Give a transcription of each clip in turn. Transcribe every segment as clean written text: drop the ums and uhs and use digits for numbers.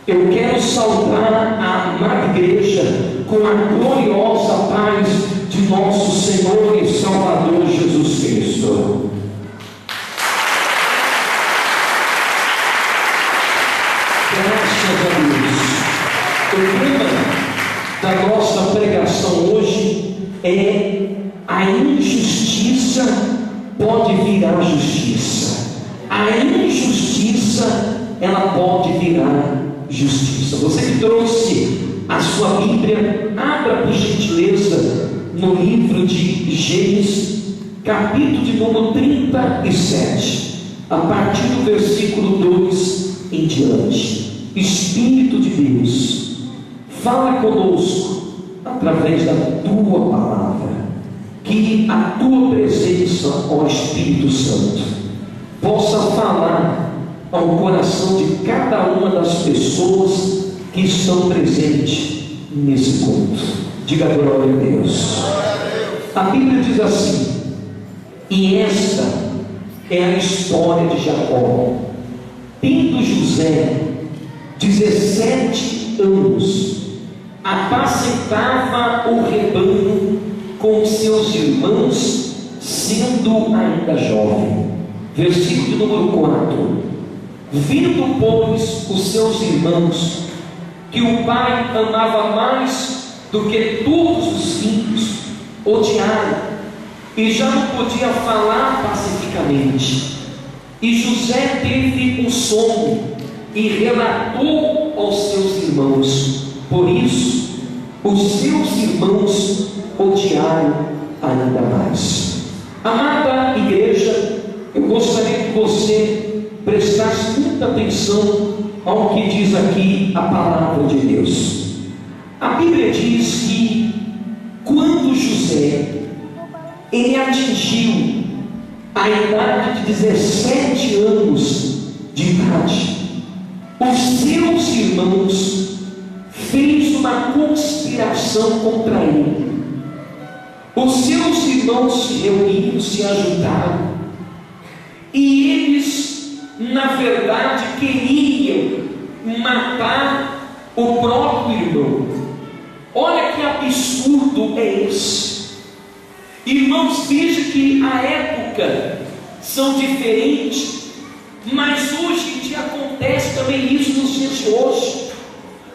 Eu quero saudar a amada igreja com a gloriosa paz de nosso Senhor e Salvador Jesus Cristo. Graças a Deus. O tema da nossa pregação hoje é: a injustiça pode virar justiça. A injustiça, ela pode virar justiça. Você que trouxe a sua Bíblia, abra por gentileza no livro de Gênesis, capítulo de número 37, a partir do versículo 2 em diante. Espírito de Deus, fala conosco através da tua palavra, que a tua presença, ó Espírito Santo, possa falar ao coração de cada uma das pessoas que estão presentes nesse culto. Diga glória a Deus. A Bíblia diz assim: e esta é a história de Jacó. Tendo José 17 anos, apacentava o rebanho com seus irmãos, sendo ainda jovem. Versículo número 4: vendo, pois, os seus irmãos, que o pai amava mais do que todos os filhos, odiaram, e já não podia falar pacificamente. E José teve um sonho e relatou aos seus irmãos. Por isso, os seus irmãos odiaram ainda mais. Amada igreja, eu gostaria que você prestasse muita atenção ao que diz aqui a palavra de Deus. A Bíblia diz que quando José ele atingiu a idade de 17 anos de idade, os seus irmãos fez uma conspiração contra ele. Os seus irmãos se reuniram, se ajudaram, e eles, na verdade, queriam matar o próprio irmão. Olha que absurdo é esse. Irmãos, veja que a época são diferentes, mas hoje em dia acontece também isso nos dias de hoje.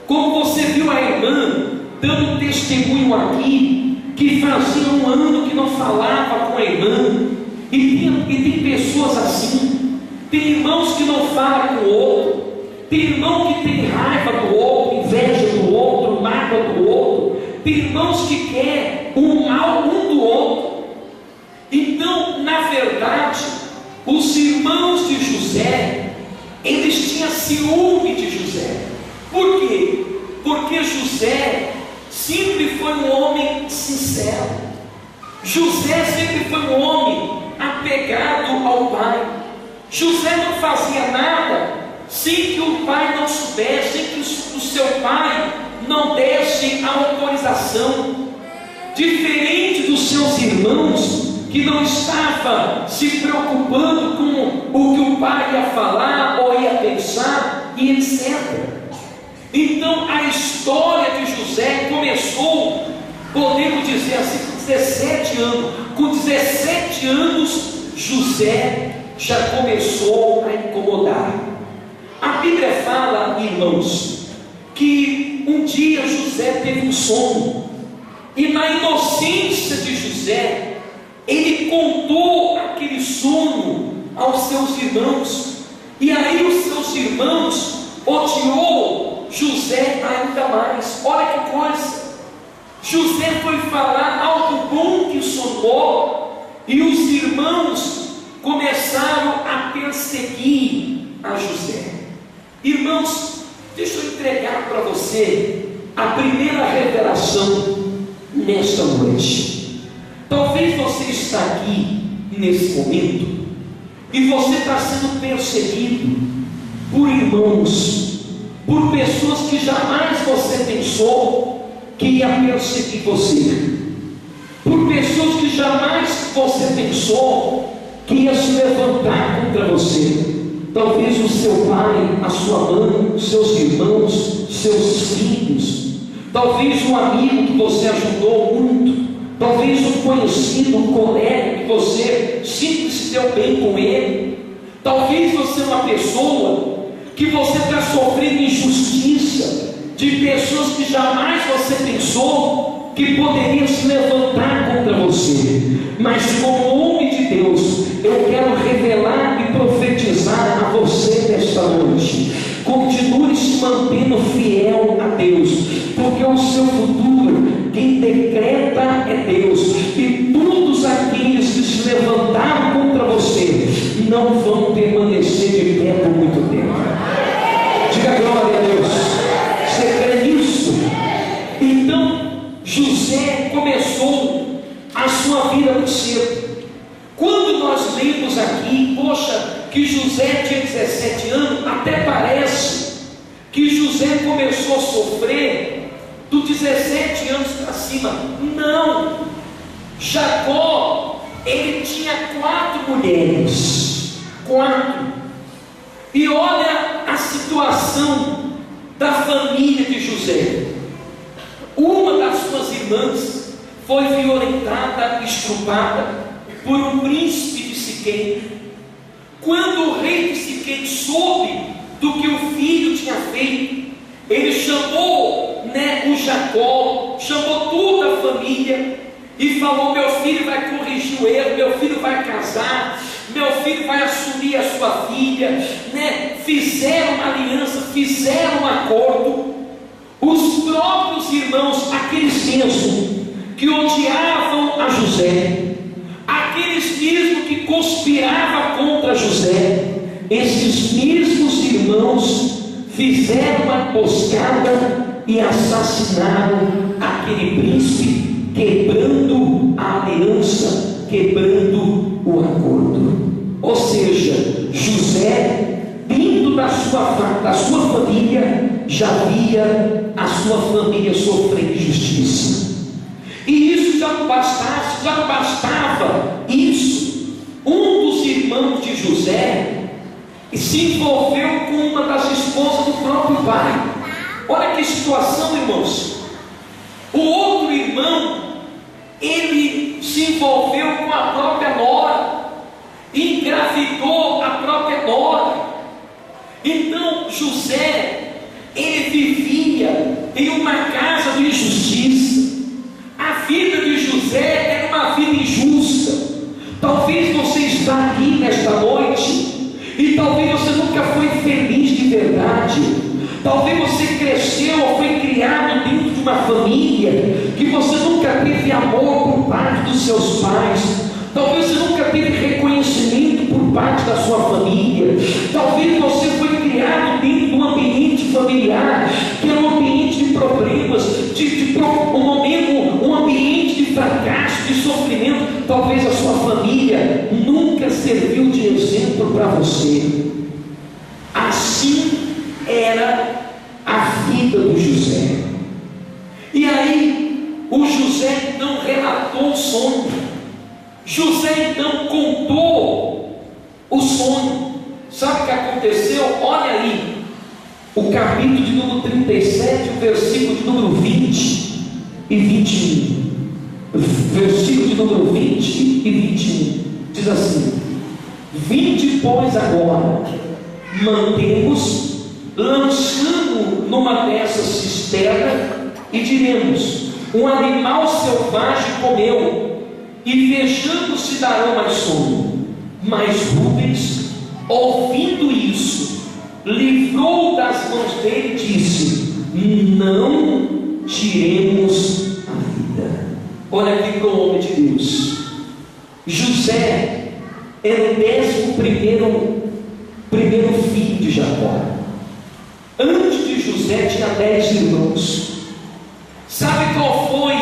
Como você viu a irmã dando um testemunho aqui, que fazia um ano que não falava com a irmã, e tem pessoas assim. Tem irmãos que não falam com o outro, tem irmão que tem raiva do outro, inveja do outro, mágoa do outro, tem irmãos que querem o mal um do outro. Então, na verdade, os irmãos de José, eles tinham ciúme de José. Por quê? Porque José sempre foi um homem sincero. José sempre foi um homem apegado ao pai. José não fazia nada sem que o pai não soubesse, sem que o seu pai não desse a autorização. Diferente dos seus irmãos, que não estava se preocupando com o que o pai ia falar ou ia pensar e etc. Então a história de José começou, podemos dizer assim, com 17 anos. Com 17 anos, José já começou a incomodar. A Bíblia fala, irmãos, que um dia José teve um sonho, e na inocência de José, ele contou aquele sonho aos seus irmãos, e aí os seus irmãos odiou José ainda mais. Olha que coisa! José foi falar algo bom que sonhou, e os irmãos começaram a perseguir a José. Irmãos, deixa eu entregar para você a primeira revelação nesta noite. Talvez você está aqui nesse momento e você está sendo perseguido por irmãos, por pessoas que jamais você pensou que ia perseguir você, por pessoas que jamais você pensou que ia se levantar contra você. talvez o seu pai, a sua mãe, os seus irmãos, seus filhos, talvez um amigo que você ajudou muito, talvez um conhecido, um colega que você sempre se deu bem com ele, talvez você é uma pessoa que você está sofrendo injustiça, de pessoas que jamais você pensou que poderiam se levantar contra você, mas como homem de Deus, eu quero revelar e profetizar a você nesta noite: continue se mantendo fiel a Deus, porque o seu futuro, quem decreta é Deus, e todos aqueles que se levantaram contra você não vão permanecer de pé por muito tempo. Diga glória a Deus. Você crê nisso? Então José começou a sua vida muito cedo. Quando nós lemos aqui, poxa, que José tinha 17 anos, até parece que José começou a sofrer dos 17 anos para cima. Não, Jacó, ele tinha 4 mulheres, 4. E olha a situação da família de José. Uma das suas irmãs foi violentada, estrupada por um príncipe de Siquém. Quando o rei de Siquém soube do que o filho tinha feito, ele chamou o Jacó, chamou toda a família e falou: meu filho vai corrigir o erro, meu filho vai casar, meu filho vai assumir a sua filha, fizeram uma aliança, fizeram um acordo. Os próprios irmãos, aqueles mesmos que odiavam a José, aqueles mesmos que conspiravam contra José, esses mesmos irmãos fizeram uma emboscada e assassinaram aquele príncipe, quebrando a aliança, quebrando o acordo. Ou seja, José, dentro da sua família, já via a sua família sofrer injustiça. E isso já não bastava isso. Um dos irmãos de José se envolveu com uma das esposas do próprio pai. Olha que situação, irmãos. O outro irmão, ele se envolveu com a própria nora, engravidou a própria nora. Então José, ele vivia em uma casa de injustiça. A vida de José era uma vida injusta. Talvez você está aqui nesta noite e talvez você nunca foi feliz de verdade. Talvez você cresceu ou foi criado dentro de uma família que você nunca teve amor por parte dos seus pais. Talvez você nunca teve reconhecimento por parte da sua família. Talvez você foi criado dentro de um ambiente familiar que era um ambiente de problemas, um ambiente de fracasso, de sofrimento. Talvez a sua família nunca serviu de exemplo para você. Assim era a vida do José. E aí o José então relatou o sonho. José então contou o sonho. Sabe o que aconteceu? Olha aí o capítulo de número 37, o versículo de número 20 e 21. Versículo de número 20 e 21 diz assim: vinde pois agora, mantemos, lançando numa dessas cisternas, e diremos: um animal selvagem comeu, e fechando-se darão mais sono. Mas Rubens, ouvindo isso, livrou das mãos dele e disse: não tiremos a vida. Olha aqui para o homem de Deus. José era o 11º filho de Jacó. Antes de José tinha 10 irmãos. Sabe qual foi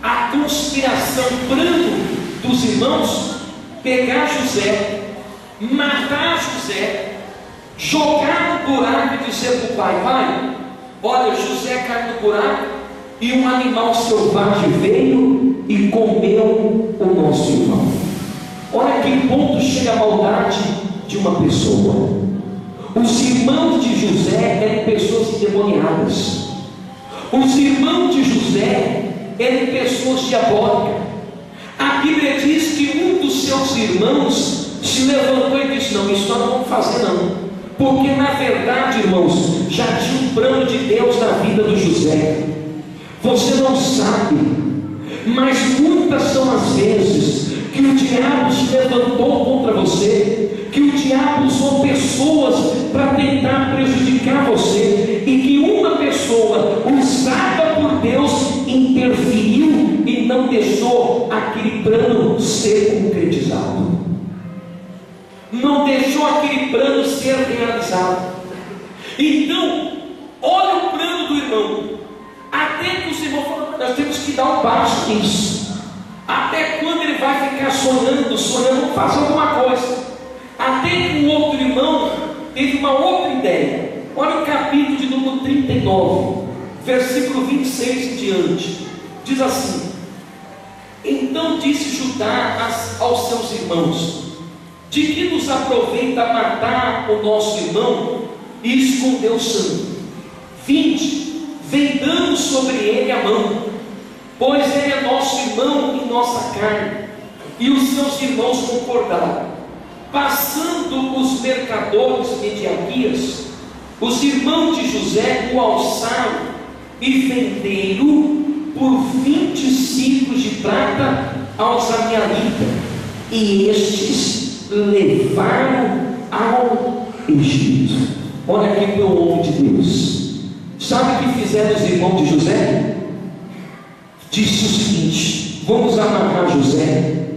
a conspiração, plano dos irmãos? Pegar José, matar José, jogar no buraco e dizer para o pai: pai, olha, José caiu no buraco e um animal selvagem veio e comeu o nosso irmão. Olha que ponto chega a maldade de uma pessoa. Os irmãos de José eram pessoas endemoniadas. Os irmãos de José eram pessoas diabólicas. A Bíblia diz que um dos seus irmãos se levantou e disse: não, isso nós não vamos fazer não, porque na verdade, irmãos, já tinha um plano de Deus na vida do José. Você não sabe, mas muitas são as vezes que o diabo se levantou contra você, que o diabo usou pessoas para tentar prejudicar você, e que uma pessoa usada por Deus interferiu e não deixou aquele plano ser concretizado, não deixou aquele plano ser realizado. Então, olha o plano do irmão, até que o Senhor falou: nós temos que dar um passo nisso. Até quando ele vai ficar sonhando, fazer alguma coisa. Até que o outro irmão teve uma outra ideia. Olha o capítulo de número 39, versículo 26 em diante. Diz assim: então disse Judá aos seus irmãos: de que nos aproveita matar o nosso irmão e esconder o sangue? Vinde, vendamos sobre ele a mão, pois ele é nosso irmão e nossa carne. E os seus irmãos concordaram. Passando os mercadores mediaquias, os irmãos de José o alçaram e venderam por 20 ciclos de prata aos amialitas, e estes levaram ao Egito. Olha aqui para o homem de Deus. Sabe o que fizeram os irmãos de José? Disse o seguinte: vamos amarrar José,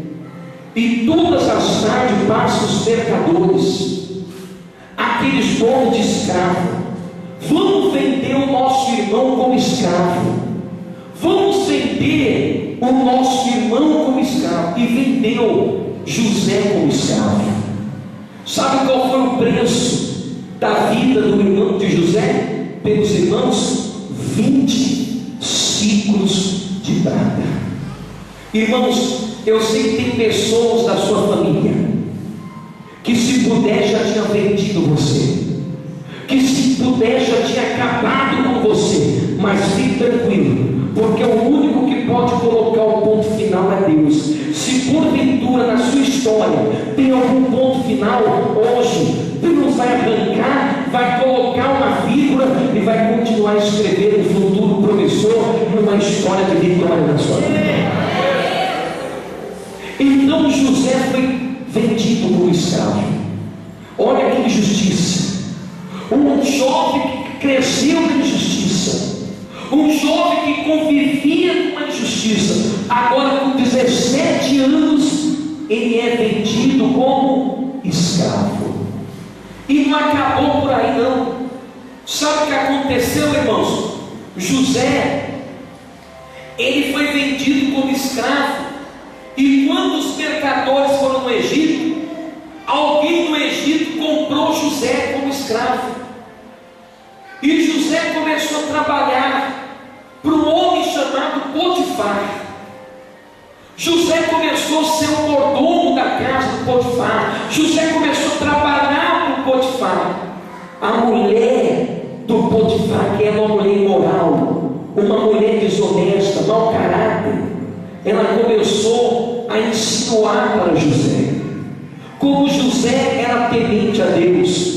e todas as tardes passam os mercadores, aqueles donos de escravo, vamos vender o nosso irmão como escravo, vamos vender o nosso irmão como escravo. E vendeu José como escravo. Sabe qual foi o preço da vida do irmão de José pelos irmãos? 20 ciclos de prata. Irmãos, eu sei que tem pessoas da sua família que, se puder, já tinha vendido você, que se puder já tinha acabado com você. Mas fique tranquilo, porque o único que pode colocar o ponto final é Deus. Se porventura na sua história tem algum ponto final, hoje Deus vai arrancar, vai colocar uma vírgula e vai continuar a escrever um futuro promissor e uma história de vitória na sua vida. Então José foi vendido como escravo. Olha que injustiça. Um jovem que cresceu na injustiça, um jovem que convivia com a injustiça, agora com 17 anos ele é vendido como escravo. E não acabou por aí não. Sabe o que aconteceu, irmãos? José, ele foi vendido como escravo. E quando os mercadores foram no Egito, alguém no Egito comprou José como escravo. E José começou a trabalhar para um homem chamado Potifar. José começou a ser o mordomo da casa do Potifar. José começou a trabalhar para o Potifar. A mulher do Potifar, que era uma mulher imoral, uma mulher desonesta, mau caráter, ela começou a insinuar para José. Como José era temente a Deus,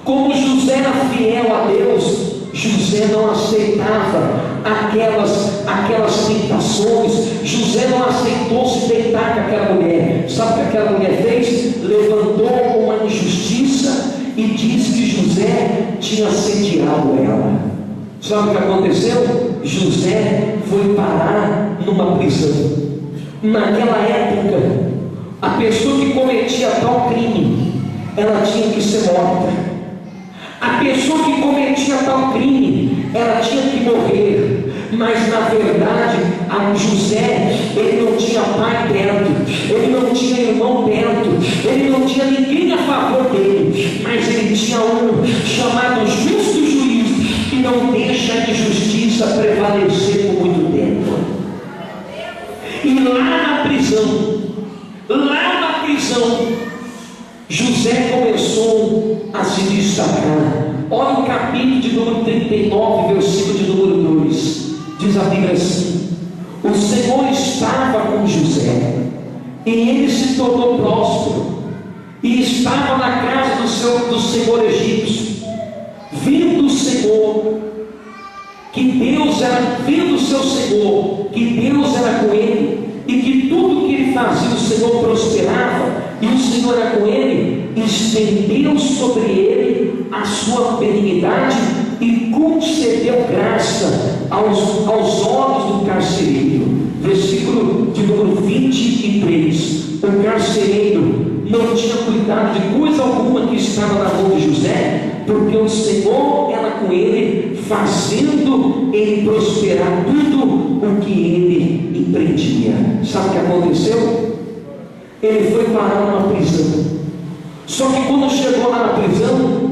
como José era fiel a Deus, José não aceitava aquelas tentações. José não aceitou se deitar com aquela mulher. Sabe o que aquela mulher fez? Levantou uma injustiça e disse que José tinha assediado ela. Sabe o que aconteceu? José foi parar numa prisão. Naquela época, a pessoa que cometia tal crime, ela tinha que ser morta. A pessoa que cometia tal crime, ela tinha que morrer. Mas na verdade, a José, ele não tinha pai perto, ele não tinha irmão perto, ele não tinha ninguém a favor dele, mas ele tinha um chamado justo juiz, que não deixa a injustiça prevalecer por muito tempo. E lá na prisão, José começou a se se destacar. Olha o capítulo de número 39, versículo de número 2. Diz a Bíblia assim: o Senhor estava com José, e ele se tornou próspero, e estava na casa do Senhor egípcio. Vendo o Senhor que Deus era, vendo o seu Senhor que Deus era com ele, e que tudo que ele fazia o Senhor prosperava, e o Senhor era com ele, estendeu sobre ele a sua benignidade e concedeu graça aos olhos do carcereiro. Versículo de número 23. O carcereiro não tinha cuidado de coisa alguma que estava na mão de José, porque o Senhor era com ele, fazendo ele prosperar tudo o que ele empreendia. Sabe o que aconteceu? Ele foi parar numa prisão. Só que quando chegou lá na prisão,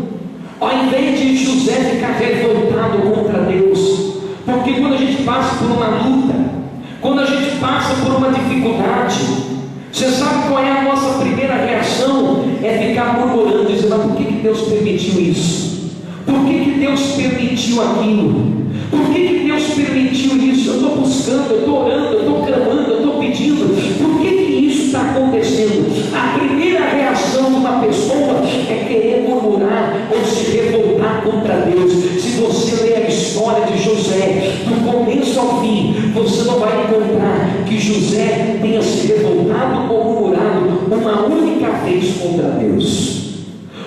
ao invés de José ficar revoltado contra Deus, porque quando a gente passa por uma luta, quando a gente passa por uma dificuldade, você sabe qual é a nossa primeira reação? É ficar murmurando, dizendo: mas por que Deus permitiu isso? Por que Deus permitiu aquilo? Por que Deus permitiu isso? Eu estou buscando, eu estou orando, eu estou clamando, eu estou pedindo. Por que isso está acontecendo? A primeira reação de uma pessoa é querer murmurar ou se revoltar contra Deus. Se você ler a história de José, do começo ao fim, você não vai encontrar que José tenha se revoltado ou murmurado uma única vez contra Deus.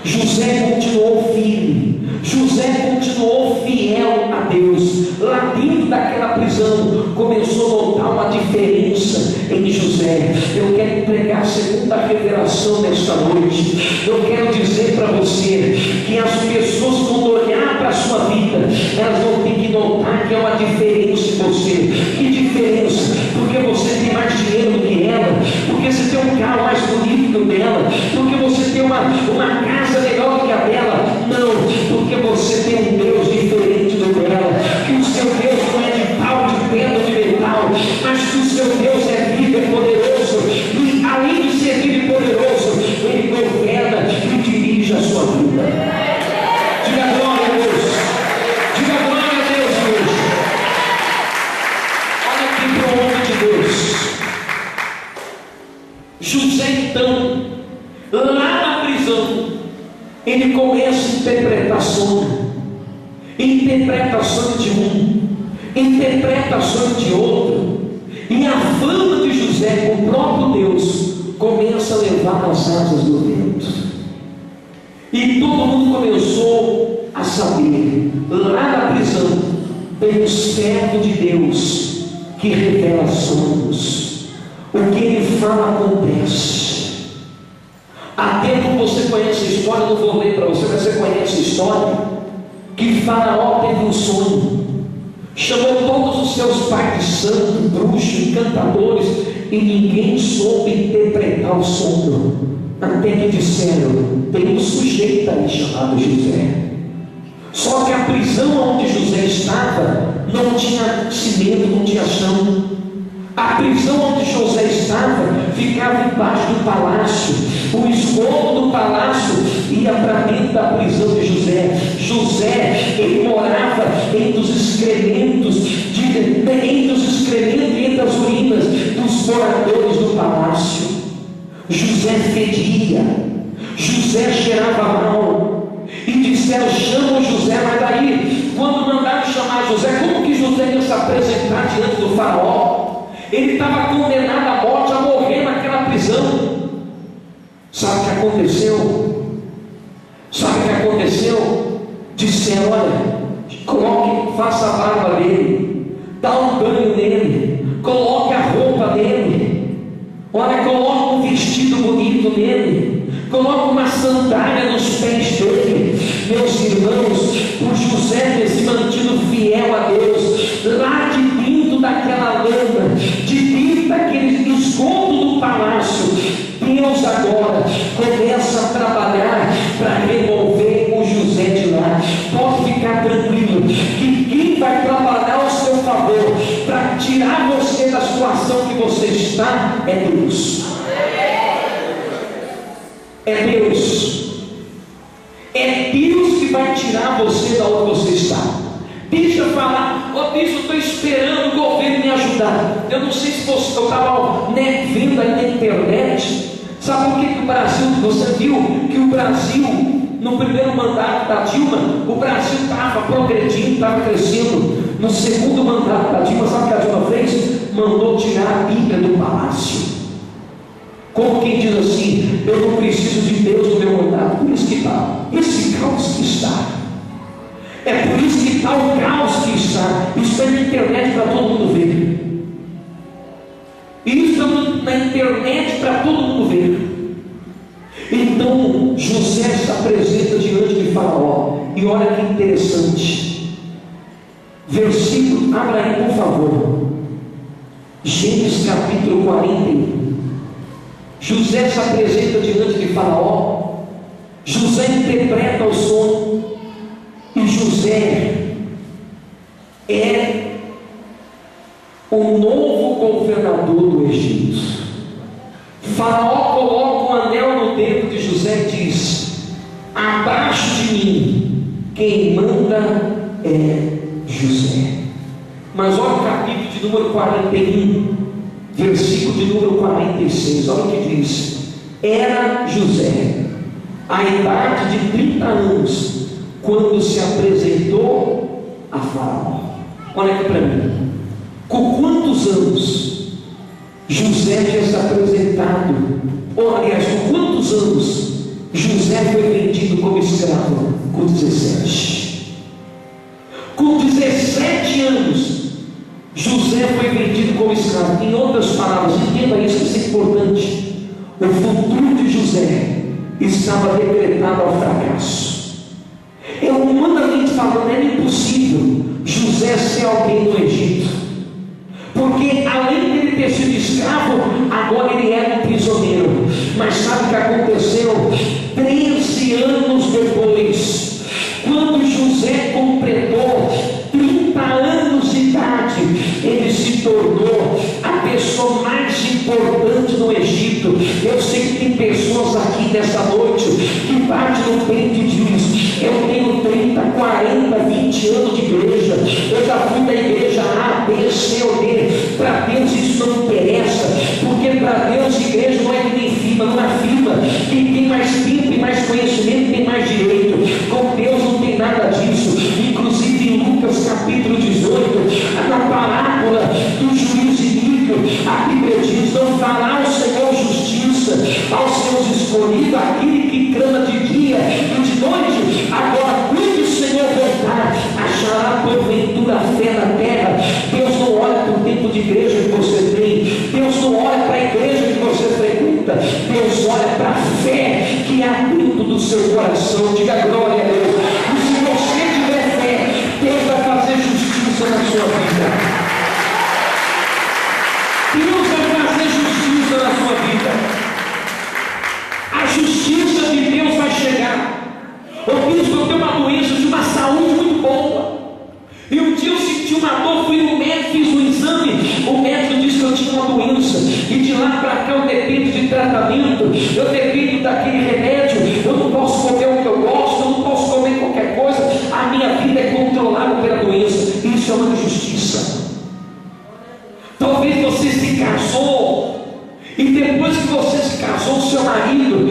José continuou firme, José continuou fiel a Deus. Lá dentro daquela prisão começou a notar uma diferença em José. Eu quero entregar a segunda revelação nesta noite. Eu quero dizer para você que as pessoas, quando olhar para a sua vida, elas vão ter que notar que há uma diferença em você. Que diferença? Porque você tem mais dinheiro do que ela, porque você tem um carro mais bonito do que ela, porque você tem uma casa melhor do que a dela. Não, porque você tem um Deus diferente do dela, que o seu Deus não é de pau, de pedra, de metal, mas que o seu Deus é vivo e poderoso, e além de ser vivo e poderoso, ele governa e dirige a sua vida. Diga glória a Deus, diga glória a Deus hoje. Olha aqui para o homem de Deus. José, então, lá na prisão, ele começa a interpretar sonho, interpretações de um, interpretações de outro, e a fama de José com o próprio Deus começa a levar as asas do vento, e todo mundo começou a saber: lá na prisão tem um servo de Deus que revela sonhos, o que ele fala acontece. Até que você conhece a história, não vou ler para você, mas você conhece a história, que Faraó teve um sonho, chamou todos os seus pais de santo, bruxos, encantadores, e ninguém soube interpretar o sonho, até que disseram: tem um sujeito aí chamado José. Só que a prisão onde José estava não tinha cimento, não tinha chão. A prisão onde José estava ficava embaixo do palácio. O esgoto do palácio ia para dentro da prisão de José. José, ele morava entre os excrementos, entre os excrementos e entre as urinas dos moradores do palácio. José fedia, José cheirava mal, e disseram: chama José. Mas aí, quando mandaram chamar José, como que José ia se apresentar diante do faraó? Ele estava condenado à morte, a morrer naquela prisão. Sabe o que aconteceu? Sabe o que aconteceu? Disseram: olha, coloque, faça a barba dele, dá um banho nele, coloque a roupa dele, olha, coloque um vestido bonito nele, coloque uma sandália nos pés dele. Meus irmãos, por José ter se mantido fiel a Deus, lá de dentro daquela lama, de dentro daquele esgoto do palácio, Deus agora começa a trabalhar para remover o José de lá. Pode ficar tranquilo que quem vai trabalhar ao seu favor para tirar você da situação que você está é Deus. É Deus. É vai tirar você da onde você está. Deixa eu falar, bispo, eu estou esperando o governo me ajudar. Eu não sei se você, eu estava vendo aí na internet. Sabe por que o Brasil, você viu que o Brasil, no primeiro mandato da Dilma, o Brasil estava progredindo, estava crescendo. No segundo mandato da Dilma, sabe o que a Dilma fez? Mandou tirar a Bíblia do palácio. Como quem diz assim, eu não preciso de Deus no meu mandato. Por isso que está esse caos que está. É por isso que está o caos que está. Isso está na internet para todo mundo ver. Isso está na internet para todo mundo ver. Então José se apresenta diante de Faraó. E olha que interessante. Versículo, abra aí por favor. Gênesis capítulo 41. José se apresenta diante de Faraó. José interpreta o sonho. E José é o novo governador do Egito. Faraó coloca um anel no dedo de José e diz: abaixo de mim, quem manda é José. Mas olha o capítulo de número 41, versículo de número 46, olha o que diz: era José a idade de 30 anos quando se apresentou a Faraó. Olha aqui para mim, com quantos anos José tinha se apresentado? Ou aliás, com quantos anos José foi vendido como escravo? Com 17. Com 17 anos José foi vendido como escravo. Em outras palavras, entenda isso, isso é importante. O futuro de José estava decretado ao fracasso. Humanamente falando, era impossível José ser alguém no Egito, porque além de ele ter sido escravo, agora ele era um prisioneiro. Mas sabe o que aconteceu? 13 anos depois, quando José completou 30 anos de idade, ele se tornou a pessoa mais importante no Egito. Eu sei que tem pessoas aqui nessa noite que batem no peito e diz: eu tenho 30, 40, 20 anos de igreja, eu já fui da igreja A, B, C ou D. Para Deus isso não interessa, porque para Deus igreja não é que nem firma, não afirma quem tem mais tempo e mais conhecimento tem mais direito. Com Deus não tem nada disso. Inclusive em Lucas capítulo 18, na parábola do juiz iníquo, a Bíblia diz: não fará o Senhor justiça aos seus escolhidos, aquele que clama de dia e de noite. Agora, quando o Senhor voltar, achará porventura fé na terra? Deus não olha para o tempo de igreja que você tem, Deus não olha para a igreja que você frequenta, Deus olha para a fé que há dentro do seu coração. Diga glória a Deus. E se você tiver fé, Deus vai fazer justiça na sua vida. Deus vai fazer justiça na sua vida. A justiça de Deus vai chegar. Ô bispo, eu tenho uma doença de uma saúde muito boa. E um dia eu senti uma dor, fui no médico, fiz um exame. O médico disse que eu tinha uma doença. E de lá para cá eu dependo de tratamento. Eu dependo daquele remédio. Eu não posso comer o que eu gosto. Eu não posso comer qualquer coisa. A minha vida é controlada pela doença. Isso é uma injustiça. Talvez você se casou e depois que você se casou, seu marido,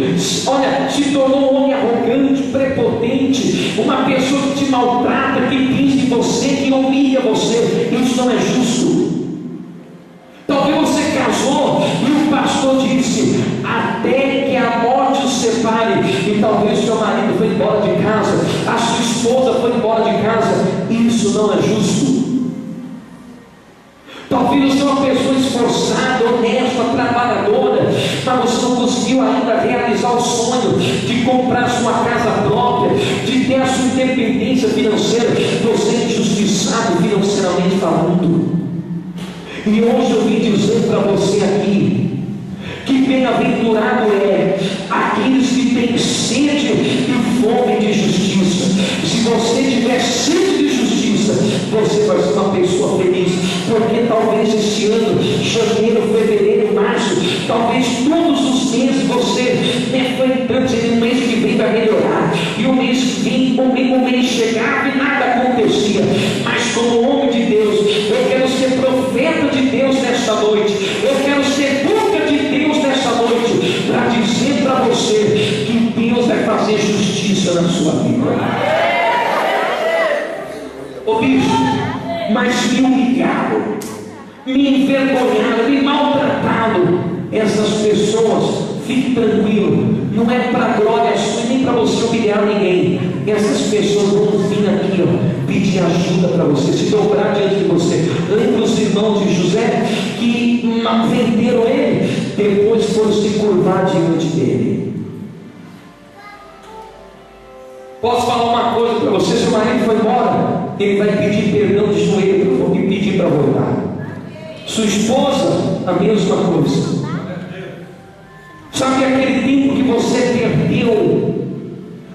olha, se tornou um homem arrogante, prepotente, uma pessoa que te maltrata, que pinge você, que humilha você. Isso não é justo. Talvez você casou e o pastor disse: até que a morte os separe. E talvez seu marido foi embora de casa, a sua esposa foi embora de casa. Isso não é justo. Talvez você é uma pessoa esforçada, honesta, trabalhadora, mas você não conseguiu ainda realizar o sonho de comprar sua casa própria, de ter a sua independência financeira. Você é injustiçado financeiramente falando. E hoje eu vim dizer para você aqui que bem-aventurado é aqueles que têm sede e fome de justiça. Se você tiver sede de justiça, você vai ser uma pessoa feliz, porque talvez este ano, janeiro, fevereiro, março, talvez todos os meses você foi entrando, no mês que vem vai melhorar, e o mês que vem, o o mês chegava e nada acontecia. Mas como homem de Deus, eu quero ser profeta de Deus nesta noite. Eu quero ser boca de Deus nesta noite, para dizer para você que Deus vai fazer justiça na sua vida. Ô bicho, mas me humilharam, me envergonharam, me maltrataram. Essas pessoas, fique tranquilo, não é para glória sua nem para você humilhar ninguém. Essas pessoas vão vir aqui, ó, pedir ajuda para você, se dobrar diante de você. Lembra os irmãos de José que venderam ele, depois foram se curvar diante dele. Posso falar uma coisa para você? Se o marido foi embora, ele vai pedir perdão de joelho e pedir para voltar. Sua esposa, a mesma coisa. Sabe aquele tempo que você perdeu?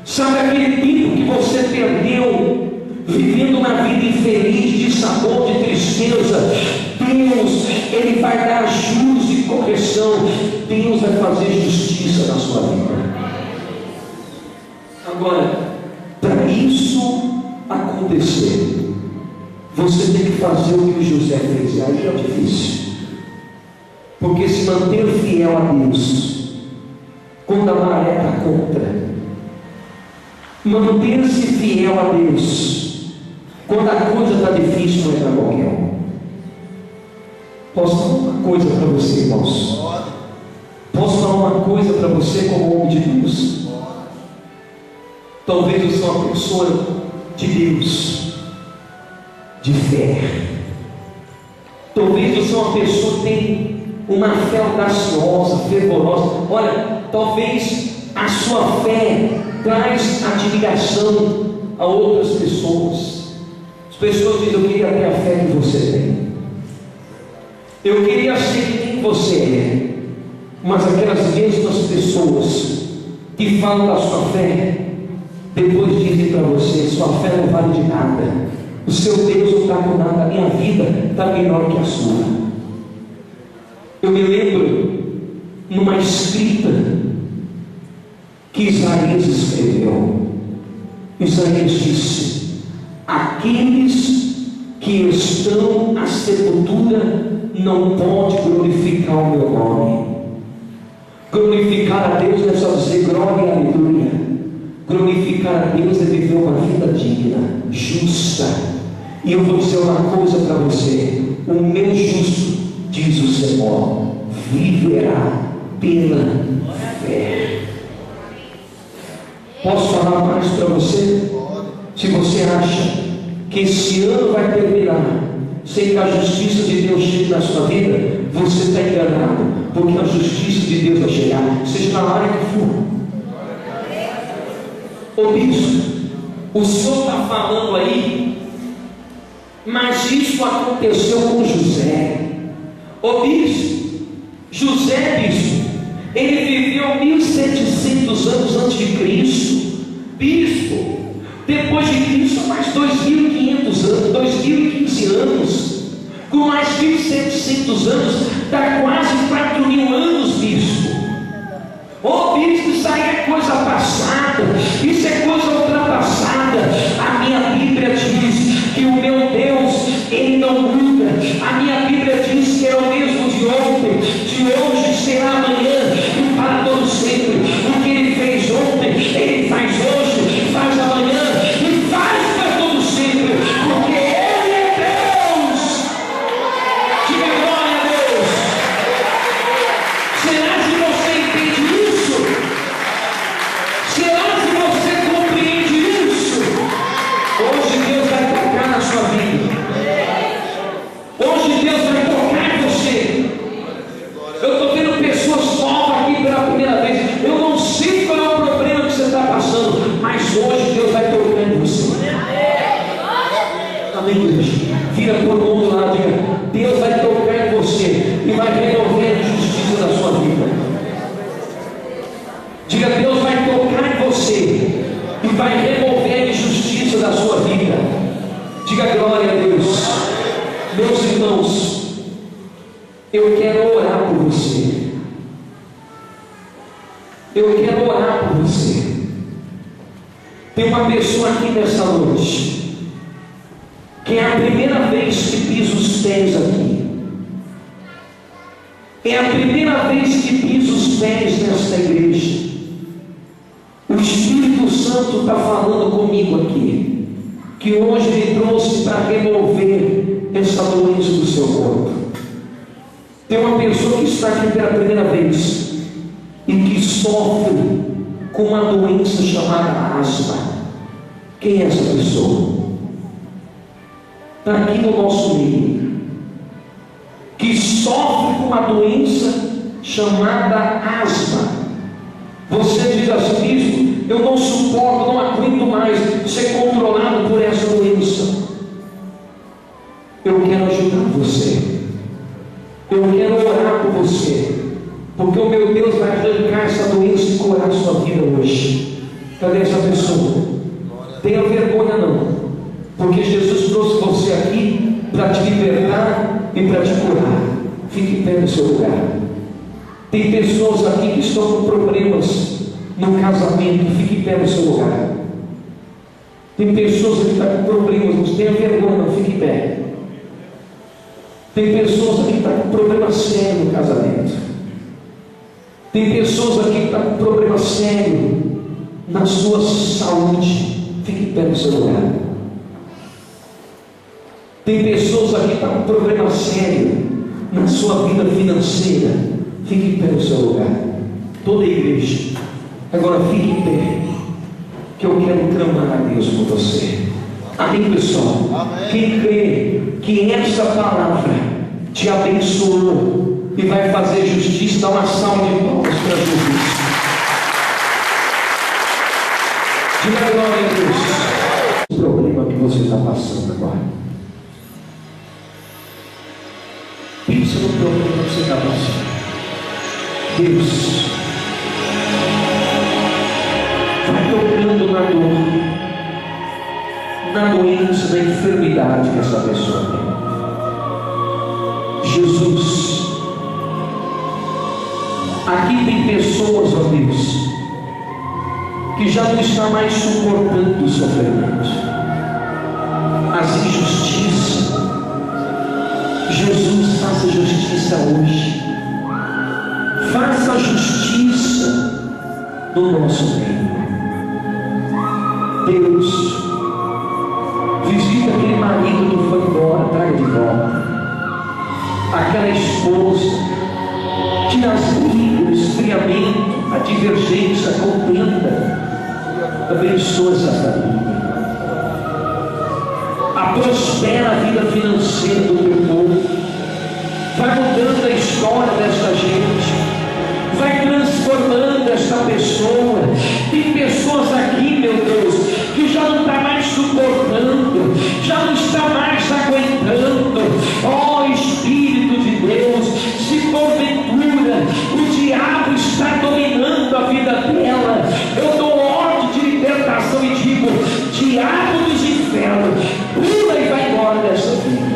Sabe aquele tempo que você perdeu vivendo uma vida infeliz, de sabor, de tristeza? Deus, Ele vai dar juros e correção. Deus vai fazer justiça na sua vida. Agora, para isso acontecer, você tem que fazer o que o José fez. Aí é difícil, porque se manter fiel a Deus quando a maré está contra, manter-se fiel a Deus quando a coisa está difícil, não é para qualquer um. Posso falar uma coisa para você, irmãos? Posso falar uma coisa para você como homem de Deus? Talvez eu sou uma pessoa de Deus, de fé. Talvez você é uma pessoa que tem uma fé audaciosa, fervorosa. Olha, talvez a sua fé traz admiração a outras pessoas. As pessoas dizem: eu queria ter a fé que você tem, eu queria ser quem você é. Mas aquelas mesmas pessoas que falam da sua fé, depois dizem para você: sua fé não vale de nada, o seu Deus não está com nada, a minha vida está menor que a sua. Eu me lembro numa escrita que Isaías escreveu. Isaías disse: aqueles que estão à sepultura não podem glorificar o meu nome. Glorificar a Deus não é só dizer glória e aleluia. Glorificar a Deus é viver uma vida digna, justa. E eu vou dizer uma coisa para você: o meu justo, diz o Senhor, viverá pela fé. Posso falar mais para você? Se você acha que esse ano vai terminar sem que a justiça de Deus chegue na sua vida, você está enganado, porque a justiça de Deus vai chegar, seja na área que for. Ô bispo, o senhor está falando aí, mas isso aconteceu com José. Ô bispo, José, bispo, ele viveu 1700 anos antes de Cristo. Bispo, depois de Cristo, mais 2500 anos, 2015 anos, com mais 1700 anos, dá quase 4000 anos, bispo. Ô bispo, isso aí é coisa passada, isso é coisa ultrapassada. A minha Bíblia diz que o meu Deus, Ele não muda. A minha Bíblia diz que é o mesmo de ontem, de hoje, será amanhã e para todo sempre. O que Ele fez ontem, Ele faz hoje, faz amanhã e faz para todo sempre, porque Ele é Deus. Diga glória a Deus. Será que você entende isso? Será que você compreende isso? Hoje Deus vai tocar na sua vida. Hoje Deus vai tocar em você. Eu estou vendo pessoas novas aqui pela primeira vez. Eu não sei qual é o problema que você está passando, mas hoje Deus vai tocar em você. Amém, igreja? Vira por um do lado, diga: Deus vai tocar em você e vai resolver a justiça da sua vida. Diga: Deus vai tocar em você e vai remover a injustiça da sua vida. Diga glória a Deus. Meus irmãos, eu quero orar por você. Eu quero orar por você. Tem uma pessoa aqui nessa noite, que é a primeira vez que pisa os pés aqui. É a primeira vez que pisa os pés nesta igreja. O Espírito Santo está falando comigo aqui, que hoje me trouxe para remover essa doença do seu corpo. Tem uma pessoa que está aqui pela primeira vez e que sofre com uma doença chamada asma. Quem é essa pessoa? Está aqui no nosso meio, que sofre com uma doença chamada asma. Você diz assim: bispo, eu não suporto, não aguento mais ser controlado por essa doença. Eu quero ajudar você, eu quero orar por você, porque o meu Deus vai arrancar essa doença e curar a sua vida hoje. Cadê essa pessoa? Tenha vergonha não, porque Jesus trouxe você aqui para te libertar e para te curar. Fique em pé no seu lugar. Tem pessoas aqui que estão com problemas no casamento. Fique em pé no seu lugar. Tem pessoas aqui que estão com problemas. Não tenha vergonha não, fique em pé. Tem pessoas aqui que estão com problema sério no casamento. Tem pessoas aqui que estão com problema sério na sua saúde. Fique em pé no seu lugar. Tem pessoas aqui que estão com problema sério na sua vida financeira. Fique em pé no seu lugar. Toda a igreja. Agora fique em pé, que eu quero clamar a Deus por você. Amém, pessoal? Amém. Quem crê que essa palavra te abençoou e vai fazer justiça, dá uma salva de palmas para Jesus. Diga glória a Deus. O problema que você está passando agora. Pensa no problema que você está passando. Deus vai tocando na dor, na doença, na enfermidade que essa pessoa tem. Jesus, aqui tem pessoas, ó Deus, que já não está mais suportando o sofrimento, as injustiças. Jesus, faça justiça hoje. Faça justiça no nosso meio. Deus, visita aquele marido que foi embora, traga de volta. Aquela esposa, tira as brigas, o esfriamento, a divergência, a contenda. Abençoa essa família. Prospera a vida financeira do teu povo. Vai mudando a história desta gente. Vai transformando esta pessoa. Tem pessoas aqui, meu Deus, que já não está mais suportando, já não está mais aguentando. Ó Espírito de Deus, se porventura o diabo está dominando a vida dela, eu dou ordem de libertação e digo: diabo dos infernos, pula e vai embora dessa vida.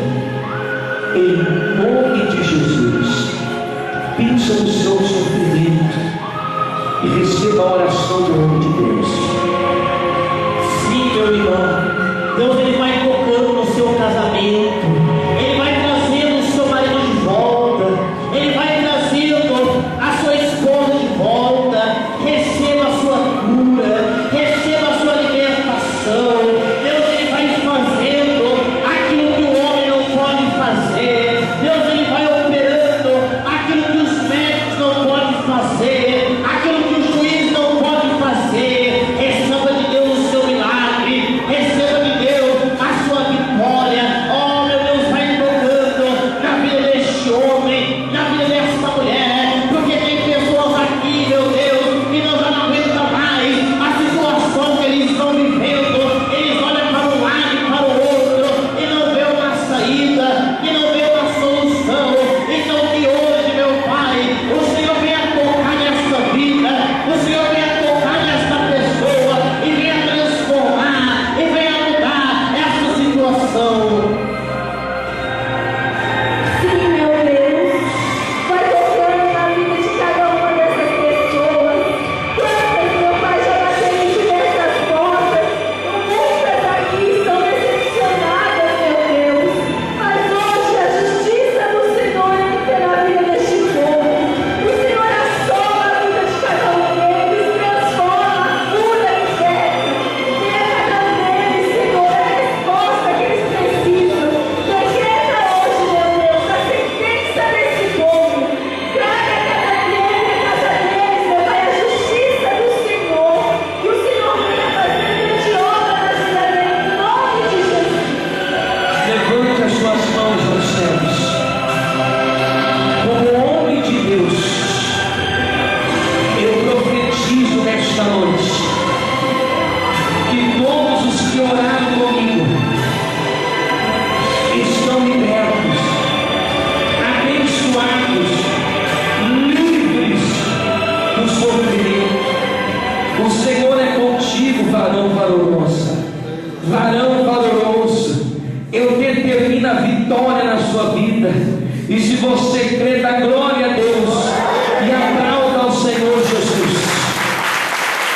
eu determino a vitória na sua vida. E se você crê, dá glória